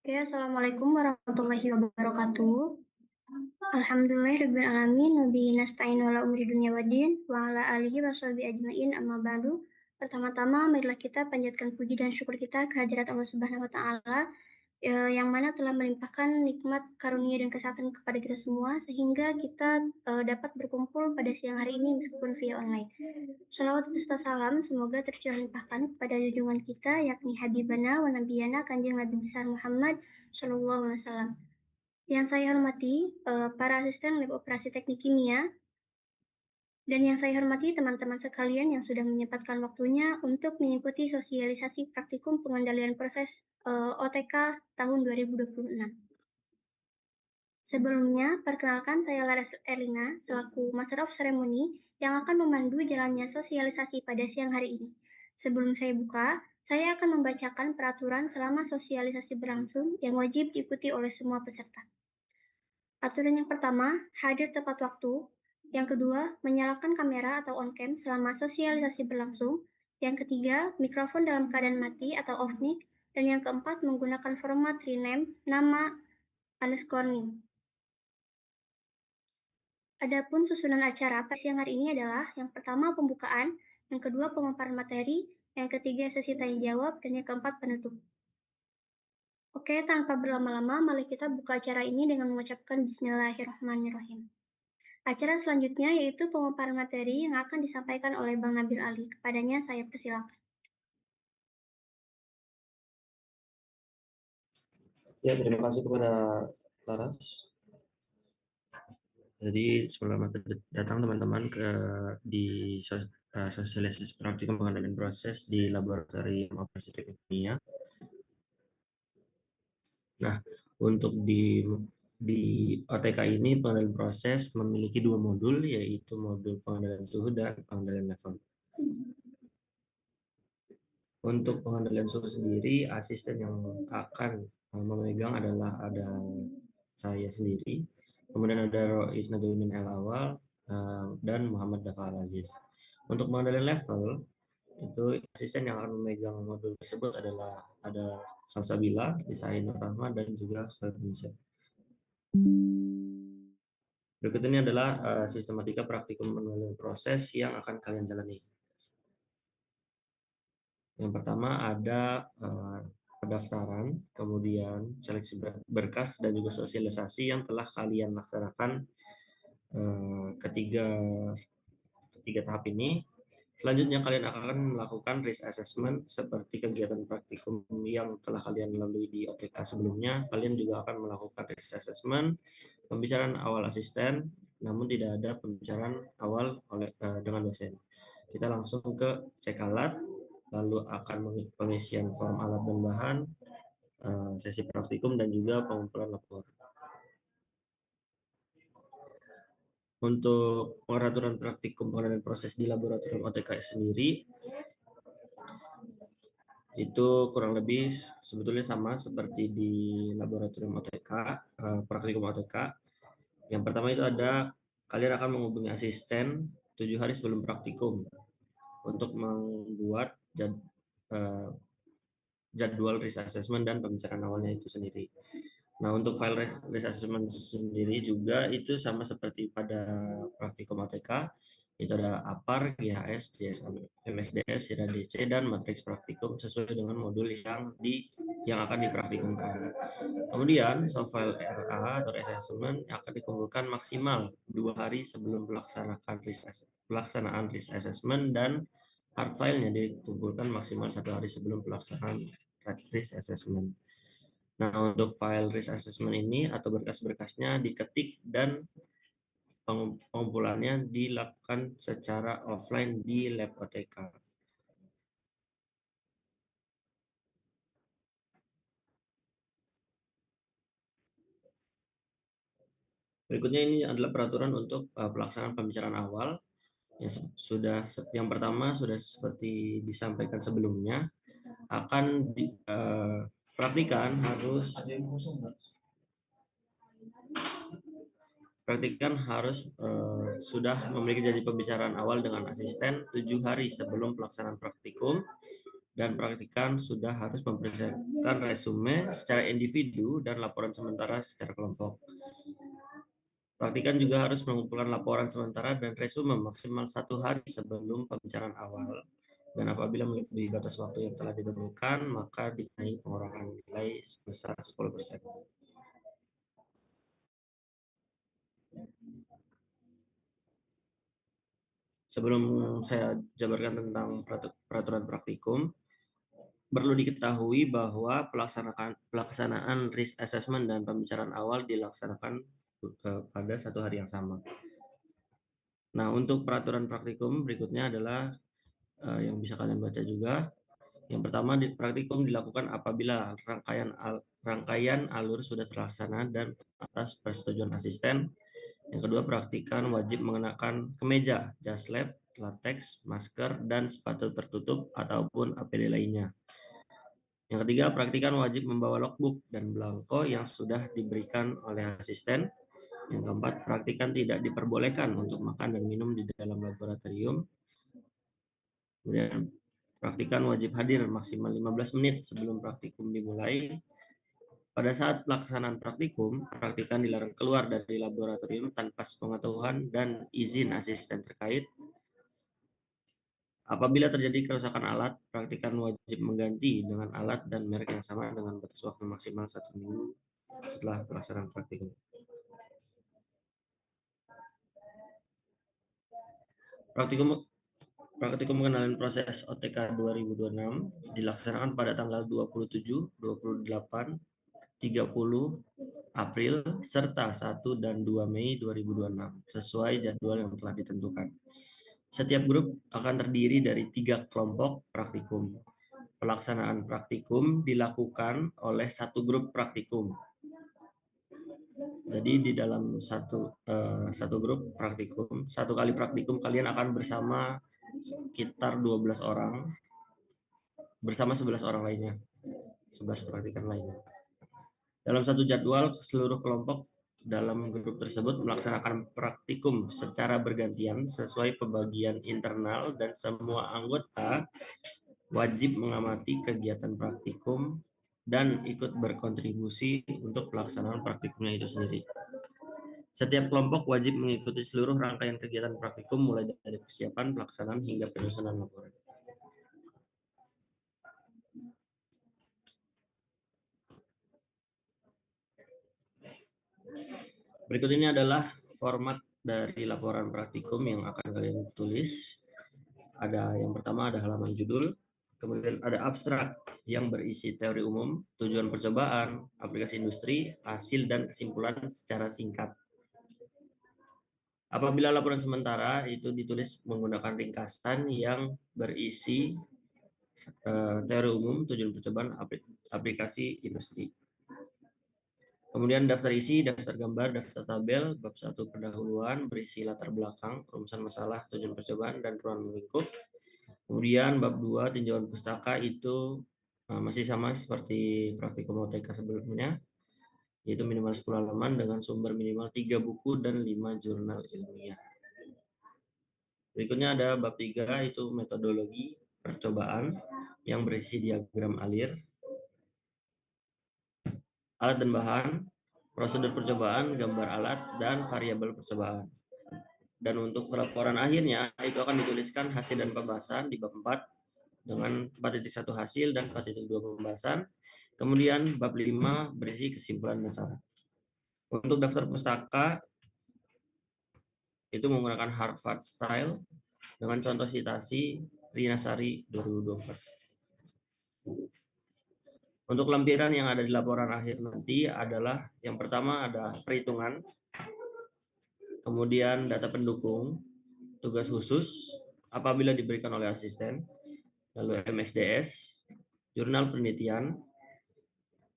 Oke, Assalamualaikum warahmatullahi wabarakatuh. Alhamdulillahirabbil alamin wa bihi nasta'in ala umuri dunya waddin wa ala alihi washabihi ajmain amma ba'du. Pertama-tama marilah kita panjatkan puji dan syukur kita kehadirat Allah Subhanahu wa taala yang mana telah melimpahkan nikmat karunia dan kesehatan kepada kita semua sehingga kita dapat berkumpul pada siang hari ini meskipun via online. Shalawat beserta salam semoga tercurah limpahkan kepada junjungan kita yakni Habibana wa Nabiyana Kanjeng Nabi besar Muhammad Shallallahu Alaihi Wasallam. Yang saya hormati para asisten lab operasi teknik kimia dan yang saya hormati teman-teman sekalian yang sudah menyempatkan waktunya untuk mengikuti sosialisasi praktikum pengendalian proses OTK tahun 2026. Sebelumnya, perkenalkan saya Laras Erlina selaku Master of Ceremony yang akan memandu jalannya sosialisasi pada siang hari ini. Sebelum saya buka, saya akan membacakan peraturan selama sosialisasi berlangsung yang wajib diikuti oleh semua peserta. Aturan yang pertama, hadir tepat waktu. Yang kedua, menyalakan kamera atau on-cam selama sosialisasi berlangsung. Yang ketiga, mikrofon dalam keadaan mati atau off-mic. Dan yang keempat, menggunakan format rename, nama, underscore name. Adapun susunan acara pada siang hari ini adalah yang pertama pembukaan, yang kedua pemaparan materi, yang ketiga sesi tanya jawab, dan yang keempat penutup. Oke, tanpa berlama-lama, mari kita buka acara ini dengan mengucapkan Bismillahirrahmanirrahim. Acara selanjutnya yaitu pemaparan materi yang akan disampaikan oleh Bang Nabil Ali. Kepadanya saya persilakan. Ya, terima kasih kepada Laras. Jadi selamat datang teman-teman di sosialisasi praktikum pengendalian proses di Laboratorium Operasi Teknik Kimia. Nah, untuk di OTK ini pengendalian proses memiliki dua modul, yaitu modul pengendalian suhu dan pengendalian level. Untuk pengendalian suhu sendiri, asisten yang akan memegang adalah ada saya sendiri, kemudian ada Rois Najamuddin El Awal, dan Muhammad Dafa Al Aziz. Untuk pengendalian level, itu asisten yang akan memegang modul tersebut adalah ada Salsabila, Desain Rahma, dan juga Indonesia. Berikut ini adalah sistematika praktikum pengendalian proses yang akan kalian jalani. Yang pertama ada pendaftaran, kemudian seleksi berkas, dan juga sosialisasi yang telah kalian laksanakan ketiga tahap ini. Selanjutnya kalian akan melakukan risk assessment seperti kegiatan praktikum yang telah kalian lalui di OTK sebelumnya. Kalian juga akan melakukan risk assessment, pembicaraan awal asisten, namun tidak ada pembicaraan awal dengan dosen. Kita langsung ke cek alat, lalu akan pengisian form alat dan bahan, sesi praktikum, dan juga pengumpulan lapor. Untuk peraturan praktikum pengendalian proses di laboratorium OTK sendiri, itu kurang lebih sebetulnya sama seperti di laboratorium OTK, praktikum OTK. Yang pertama itu ada, kalian akan menghubungi asisten 7 hari sebelum praktikum untuk membuat jadwal risk assessment dan pembicaraan awalnya itu sendiri. Nah, untuk file risk assessment sendiri juga itu sama seperti pada praktikum ATK, itu ada APAR, GHS, MSDS, DC, dan matriks praktikum sesuai dengan modul yang akan dipraktikumkan. Kemudian, soft file RA atau risk assessment akan dikumpulkan maksimal 2 hari sebelum pelaksanaan risk assessment, dan hard file-nya dikumpulkan maksimal 1 hari sebelum pelaksanaan risk assessment. Nah, untuk file risk assessment ini atau berkas-berkasnya diketik dan pengumpulannya dilakukan secara offline di lab OTK. Berikutnya ini adalah peraturan untuk pelaksanaan pembicaraan awal. Yang pertama sudah seperti disampaikan sebelumnya, akan praktikan harus sudah memiliki janji pembicaraan awal dengan asisten 7 hari sebelum pelaksanaan praktikum, dan praktikan sudah harus mempersiapkan resume secara individu dan laporan sementara secara kelompok. Praktikan juga harus mengumpulkan laporan sementara dan resume maksimal 1 hari sebelum pembicaraan awal. Dan apabila melebihi batas waktu yang telah ditentukan, maka dikenai pengurangan nilai sebesar 10%. Sebelum saya jabarkan tentang peraturan praktikum, perlu diketahui bahwa pelaksanaan risk assessment dan pembicaraan awal dilaksanakan pada 1 hari yang sama. Nah, untuk peraturan praktikum berikutnya adalah yang bisa kalian baca juga. Yang pertama, praktikum dilakukan apabila rangkaian alur sudah terlaksana dan atas persetujuan asisten. Yang kedua, praktikan wajib mengenakan kemeja, jas lab, latex, masker, dan sepatu tertutup ataupun APD lainnya. Yang ketiga, praktikan wajib membawa logbook dan belangko yang sudah diberikan oleh asisten. Yang keempat, praktikan tidak diperbolehkan untuk makan dan minum di dalam laboratorium. Kemudian, praktikan wajib hadir maksimal 15 menit sebelum praktikum dimulai. Pada saat pelaksanaan praktikum, praktikan dilarang keluar dari laboratorium tanpa sepengetahuan dan izin asisten terkait. Apabila terjadi kerusakan alat, praktikan wajib mengganti dengan alat dan merek yang sama dengan batas waktu maksimal 1 minggu setelah pelaksanaan praktikum. Praktikum pengenalan proses OTK 2026 dilaksanakan pada tanggal 27, 28, 30 April, serta 1 dan 2 Mei 2026, sesuai jadwal yang telah ditentukan. Setiap grup akan terdiri dari 3 kelompok praktikum. Pelaksanaan praktikum dilakukan oleh 1 grup praktikum. Jadi di dalam satu grup praktikum, 1 kali praktikum kalian akan bersama sekitar 12 orang, bersama 11 orang lainnya, 11 praktikan lainnya. Dalam satu jadwal, seluruh kelompok dalam grup tersebut melaksanakan praktikum secara bergantian sesuai pembagian internal dan semua anggota wajib mengamati kegiatan praktikum dan ikut berkontribusi untuk pelaksanaan praktikumnya itu sendiri. Setiap kelompok wajib mengikuti seluruh rangkaian kegiatan praktikum mulai dari persiapan, pelaksanaan, hingga penyusunan laporan. Berikut ini adalah format dari laporan praktikum yang akan kalian tulis. Yang pertama ada halaman judul, kemudian ada abstrak yang berisi teori umum, tujuan percobaan, aplikasi industri, hasil dan kesimpulan secara singkat. Apabila laporan sementara itu ditulis menggunakan ringkasan yang berisi teori umum, tujuan percobaan, aplikasi industri. Kemudian daftar isi, daftar gambar, daftar tabel, bab 1 pendahuluan berisi latar belakang, perumusan masalah, tujuan percobaan, dan ruang lingkup. Kemudian bab 2 tinjauan pustaka itu masih sama seperti praktikum OTK sebelumnya, yaitu minimal 10 halaman dengan sumber minimal 3 buku dan 5 jurnal ilmiah. Berikutnya ada bab 3 itu metodologi percobaan yang berisi diagram alir, alat dan bahan, prosedur percobaan, gambar alat, dan variabel percobaan. Dan untuk laporan akhirnya itu akan dituliskan hasil dan pembahasan di bab 4 dengan 4.1 hasil dan 4.2 pembahasan. Kemudian bab 5 berisi kesimpulan dasar. Untuk daftar pustaka itu menggunakan Harvard Style dengan contoh citasi Rina Sari 2024. Untuk lampiran yang ada di laporan akhir nanti adalah yang pertama ada perhitungan, kemudian data pendukung, tugas khusus apabila diberikan oleh asisten, lalu MSDS, jurnal penelitian,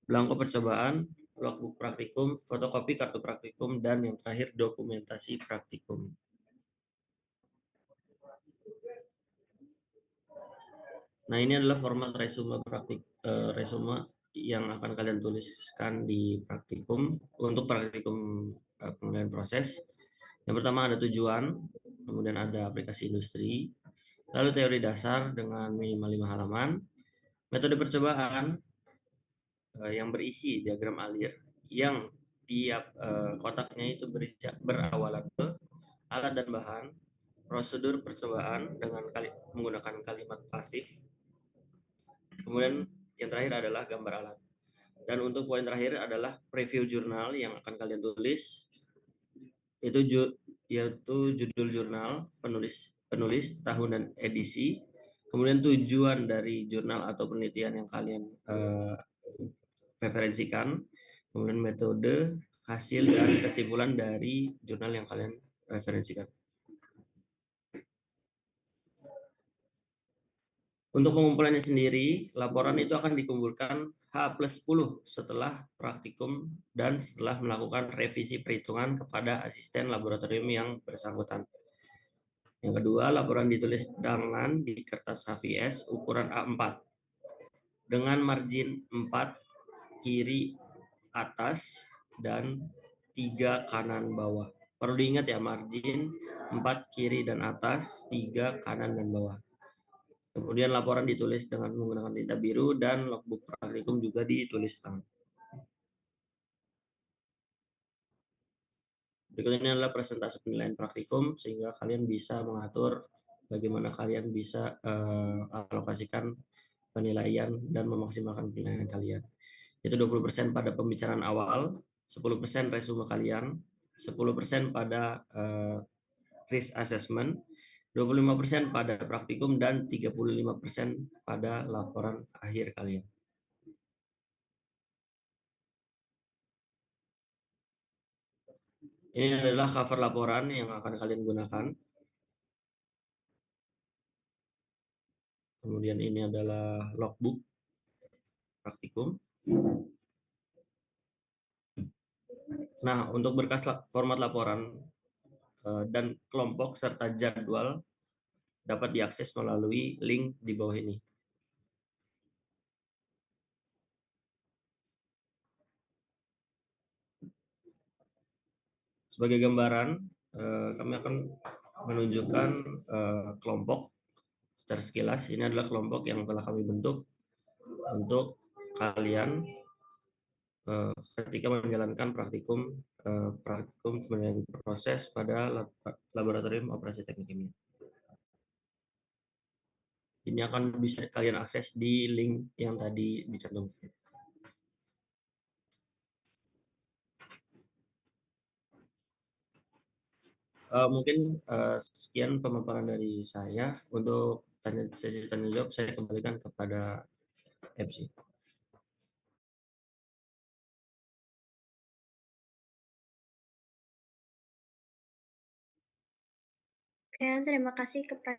belangko percobaan, logbook praktikum, fotokopi kartu praktikum, dan yang terakhir dokumentasi praktikum. Nah, ini adalah format resume resume yang akan kalian tuliskan di praktikum untuk praktikum penilaian proses. Yang pertama ada tujuan, kemudian ada aplikasi industri, lalu teori dasar dengan minimal 5 halaman, Metode percobaan yang berisi diagram alir yang tiap kotaknya itu berawalan ke alat dan bahan, prosedur percobaan dengan menggunakan kalimat pasif, kemudian yang terakhir adalah gambar alat. Dan untuk poin terakhir adalah preview jurnal yang akan kalian tulis, itu yaitu judul jurnal, penulis tahun dan edisi, kemudian tujuan dari jurnal atau penelitian yang kalian referensikan, kemudian metode, hasil, dan kesimpulan dari jurnal yang kalian referensikan. Untuk pengumpulannya sendiri, laporan itu akan dikumpulkan H+10 setelah praktikum dan setelah melakukan revisi perhitungan kepada asisten laboratorium yang bersangkutan. Yang kedua, laporan ditulis dengan di kertas HVS ukuran A4 dengan margin 4 kiri atas dan 3 kanan bawah. Perlu diingat ya, margin 4 kiri dan atas, 3 kanan dan bawah. Kemudian laporan ditulis dengan menggunakan tinta biru dan logbook praktikum juga ditulis tangan. Berikutnya adalah presentasi penilaian praktikum sehingga kalian bisa mengatur bagaimana kalian bisa alokasikan penilaian dan memaksimalkan penilaian kalian. Itu 20% pada pembicaraan awal, 10% resume kalian, 10% pada risk assessment, 25% pada praktikum, dan 35% pada laporan akhir kalian. Ini adalah cover laporan yang akan kalian gunakan. Kemudian ini adalah logbook praktikum. Nah, untuk berkas format laporan dan kelompok serta jadwal dapat diakses melalui link di bawah ini. Sebagai gambaran, kami akan menunjukkan kelompok secara sekilas. Ini adalah kelompok yang telah kami bentuk untuk kalian ketika menjalankan praktikum penilaian proses pada laboratorium operasi teknik kimia. Ini akan bisa kalian akses di link yang tadi dicantumkan. Mungkin sekian pemaparan dari saya. Untuk sesi tanya jawab saya kembalikan kepada MC. Oke, terima kasih kepada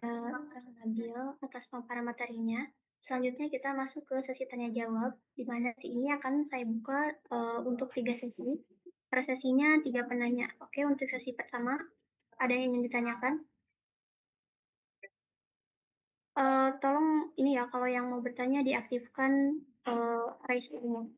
Kang Nabil atas pemaparan materinya. Selanjutnya kita masuk ke sesi tanya jawab, di mana sesi ini akan saya buka untuk 3 sesi. Per sesinya 3 penanya. Oke, untuk sesi pertama, ada yang ingin ditanyakan? Tolong ini ya, kalau yang mau bertanya diaktifkan raise hand.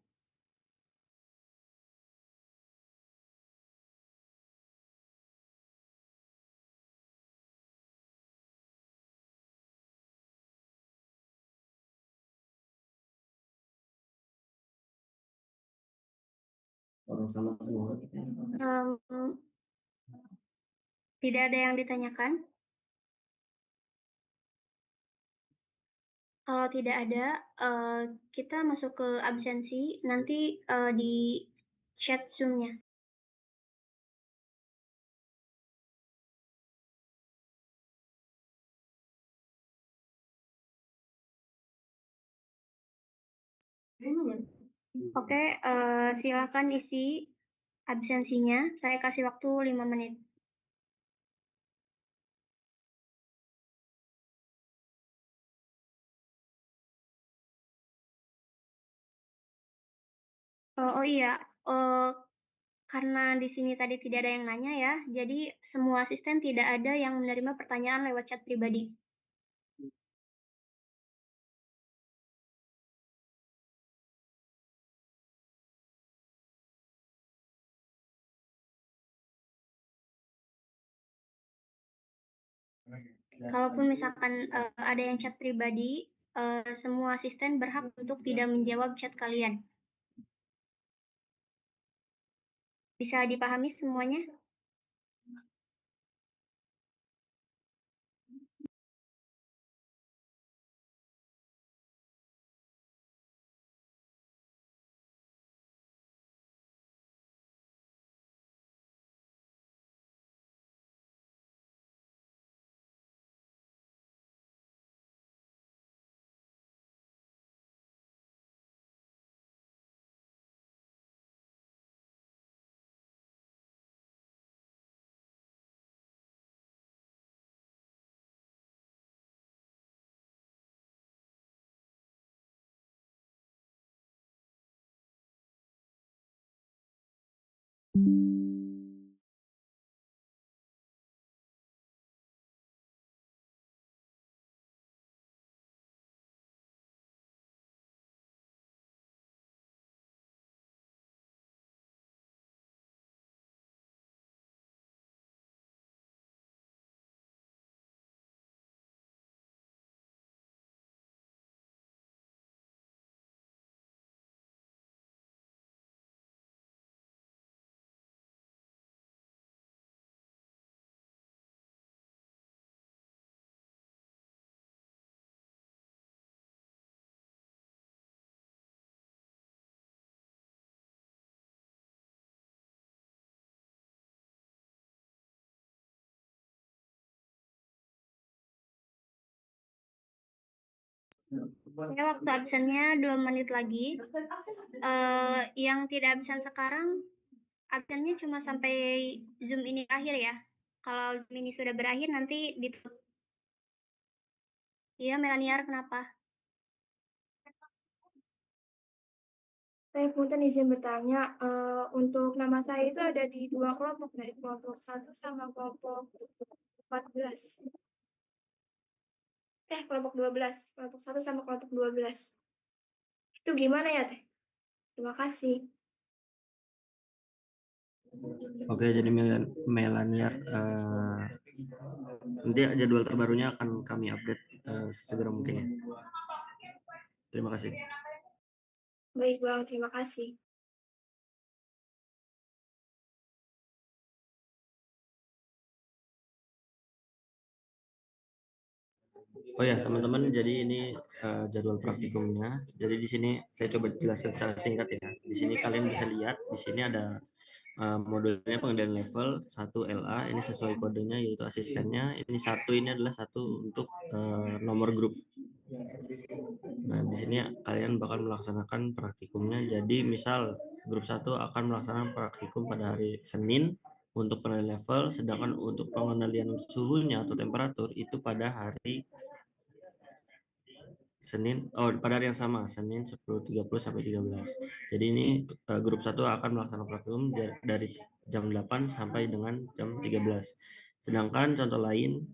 Tidak ada yang ditanyakan? Kalau tidak ada, kita masuk ke absensi, nanti di chat Zoom-nya. Oke, silakan isi absensinya. Saya kasih waktu 5 menit. Oh iya, karena di sini tadi tidak ada yang nanya ya, jadi semua asisten tidak ada yang menerima pertanyaan lewat chat pribadi. Kalaupun misalkan ada yang chat pribadi, semua asisten berhak untuk tidak menjawab chat kalian. Bisa dipahami semuanya? Ya, waktu absennya 2 menit lagi. Yang tidak absen sekarang, absennya cuma sampai Zoom ini akhir ya. Kalau Zoom ini sudah berakhir nanti ditutup. Iya, Melaniar, kenapa? Saya punten izin bertanya, untuk nama saya itu ada di dua kelompok, dari kelompok 1 sama kelompok 14. Kelompok 12. Kelompok 1 sama kelompok 12. Itu gimana ya, Teh? Terima kasih. Oke, jadi Melaniar, nanti jadwal terbarunya akan kami update sesegera mungkin ya. Terima kasih. Baik, Bang. Terima kasih. Oh ya, teman-teman, jadi ini jadwal praktikumnya. Jadi di sini saya coba jelaskan secara singkat ya. Di sini kalian bisa lihat, di sini ada modulnya pengendalian level 1 LA, ini sesuai kodenya yaitu asistennya. Ini satu, ini adalah satu untuk nomor grup. Nah, di sini kalian bakal melaksanakan praktikumnya. Jadi misal grup 1 akan melaksanakan praktikum pada hari Senin untuk pengendalian level, sedangkan untuk pengendalian suhunya atau temperatur itu pada hari pada hari yang sama, Senin 10.30 sampai 13. Jadi ini grup 1 akan melaksanakan praktikum dari jam 8 sampai dengan jam 13. Sedangkan contoh lain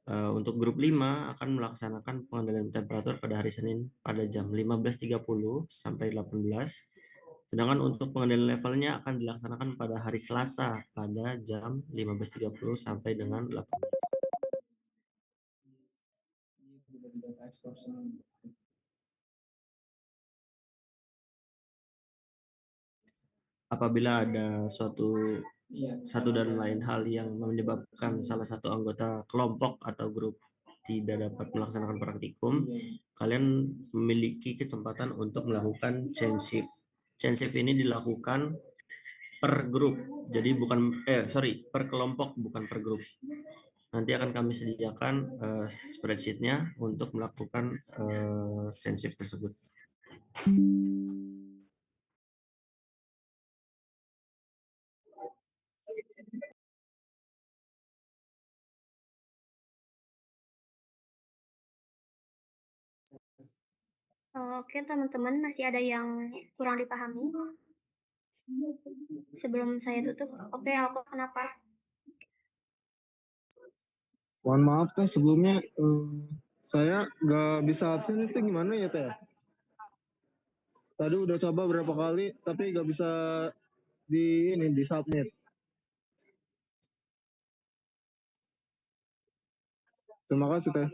untuk grup 5 akan melaksanakan pengendalian temperatur pada hari Senin pada jam 15.30 sampai 18. Sedangkan untuk pengendalian levelnya akan dilaksanakan pada hari Selasa pada jam 15.30 sampai dengan 18. Apabila ada satu dan lain hal yang menyebabkan salah satu anggota kelompok atau grup tidak dapat melaksanakan praktikum, kalian memiliki kesempatan untuk melakukan change shift. Change shift ini dilakukan per grup, jadi per kelompok, bukan per grup. Nanti akan kami sediakan spreadsheetnya untuk melakukan change shift tersebut. Oke, teman-teman, masih ada yang kurang dipahami? Sebelum saya tutup, oke, Alko, kenapa? Mohon maaf Teh, sebelumnya saya nggak bisa absen itu gimana ya Teh? Tadi udah coba berapa kali tapi nggak bisa di submit. Terima kasih Teh.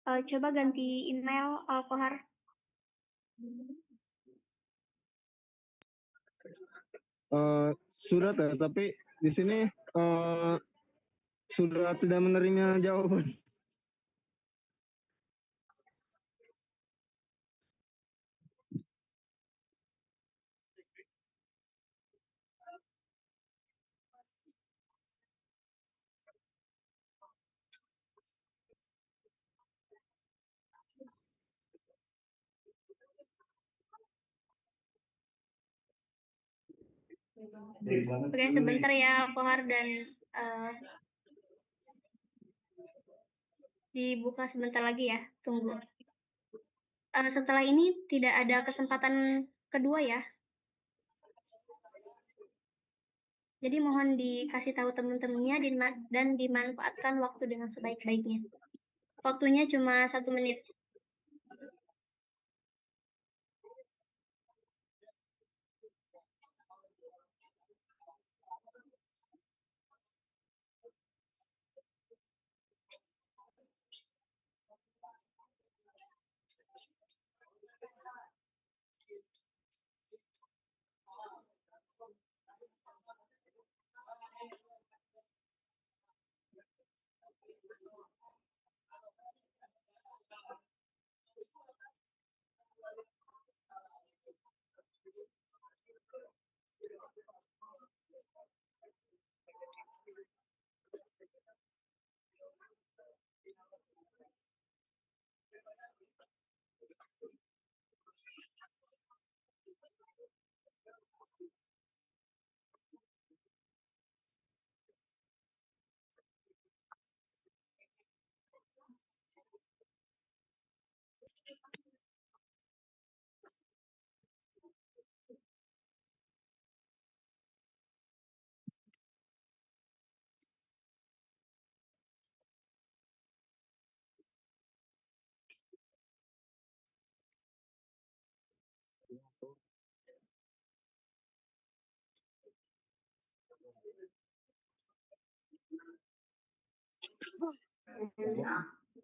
Coba ganti email Alkohar. Sudah teh, tapi di sini sudah tidak menerima jawaban. Oke, sebentar ya Alkohar, dan dibuka sebentar lagi ya, tunggu. Setelah ini tidak ada kesempatan kedua ya. Jadi mohon dikasih tahu teman-temannya dan dimanfaatkan waktu dengan sebaik-baiknya. Waktunya cuma 1 menit.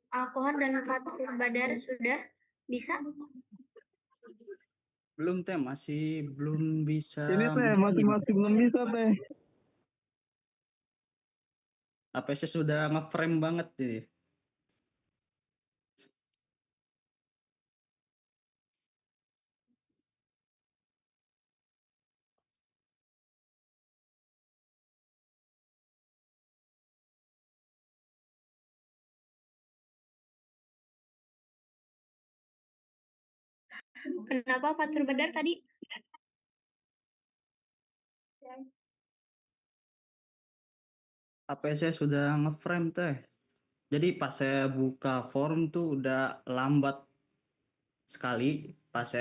Alkohol dan Fathur Badar sudah bisa? Belum teh, masih belum bisa. Ini teh masih belum bisa teh. Apa saya sudah ngeframe banget jadi. Kenapa Fathur Badar tadi? Apa saya sudah ngeframe teh. Jadi pas saya buka form tuh udah lambat sekali pas saya